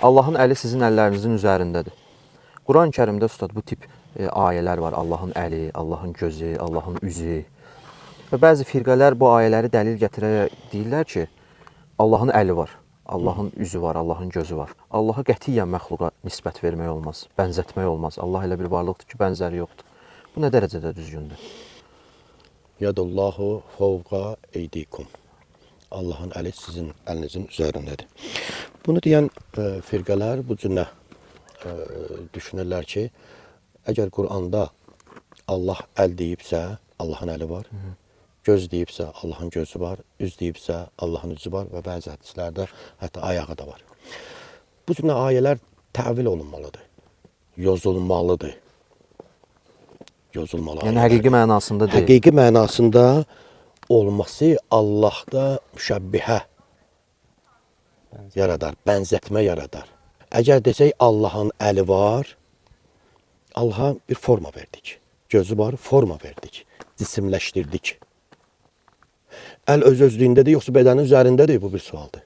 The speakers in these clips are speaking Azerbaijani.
Allahın əli sizin əllərinizin üzərindədir. Quran-ı Kərimdə ustad bu tip ayələr var. Allahın əli, Allahın gözü, Allahın üzü. Və bəzi firqələr bu ayələri dəlil gətirərək deyirlər ki, Allahın əli var, Allahın üzü var, Allahın gözü var. Allaha qətiyyən məxluqa nisbət vermək olmaz, bənzətmək olmaz. Allah elə bir varlıqdır ki, bənzəri yoxdur. Bu nə dərəcədə düzgündür? Yadullahu fawqa eydikum. Allahın əli sizin əlinizin üzərindədir. Bunu deyən firqələr bu cür düşünürlər ki, əgər Quranda Allah əl deyibsə, Allahın əli var. Göz deyibsə, Allahın gözü var. Üz deyibsə, Allahın üzü var və bəzi hədislərdə hətta ayağı da var. Bu cür ayələr təvil olunmalıdır, yozulmalıdır. Yozulmalı Yəni həqiqi mənasında deyil. Həqiqi mənasında olması Allahda müşəbbihə yaradar, bənzətmə yaradar. Əgər desək Allahın əli var, Allaha bir forma verdik. Gözü var, forma verdik, cisimləşdirdik. Əl öz-özlüyündədir, yoxsa bədənin üzərindədir? Bu bir sualdır.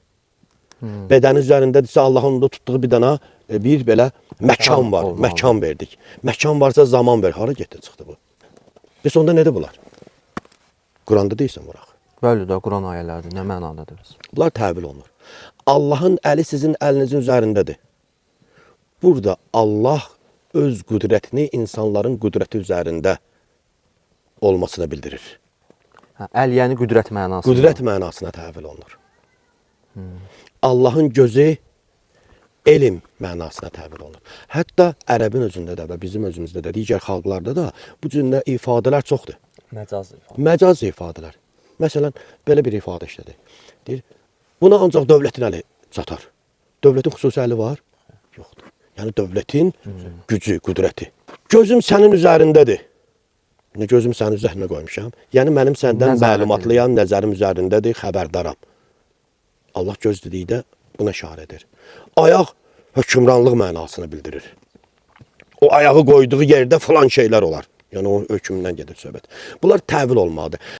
Bədənin üzərindədirsə Allahın da tutduğu bir dana bir belə məkan var, məkan verdik. Məkan varsa zaman ver. Hara getdi çıxdı bu? Bəs onda nədir bunlar? Quranda deyirsən bıraq. Bəli də Quran ayələrdir. Nə mənadadır? Bunlar təbil olunur. Allahın əli sizin əlinizin üzərindədir. Burada Allah öz qüdrətini insanların qüdrəti üzərində olmasını bildirir. Əl yəni qüdrət mənasında. Qüdrət mənasına təvil olunur. Allahın gözü elm mənasına təvil olunur. Hətta ərəbin özündə də və bizim özümüzdə də, digər xalqlarda da bu cür ifadələr çoxdur. Məcaz ifadə. Məcaz ifadələr. Məsələn, belə bir ifadə işlədir. Deyir, buna ancaq dövlətin əli çatar. Dövlətin xüsusi əli var? Yoxdur. Yəni dövlətin gücü, qüdrəti. Gözüm sənin üzərindədir. Gözüm sənin üzərinə qoymuşam. Yəni mənim səndən məlumatlıyam, nəzərim üzərindədir, xəbərdaram. Allah göz dedikdə buna işarə edir. Ayaq hökmranlıq mənasını bildirir. O ayağı qoyduğu yerdə falan şeylər olar. Yəni o hökmdən gedir söhbət. Bunlar təvil olmalıdır.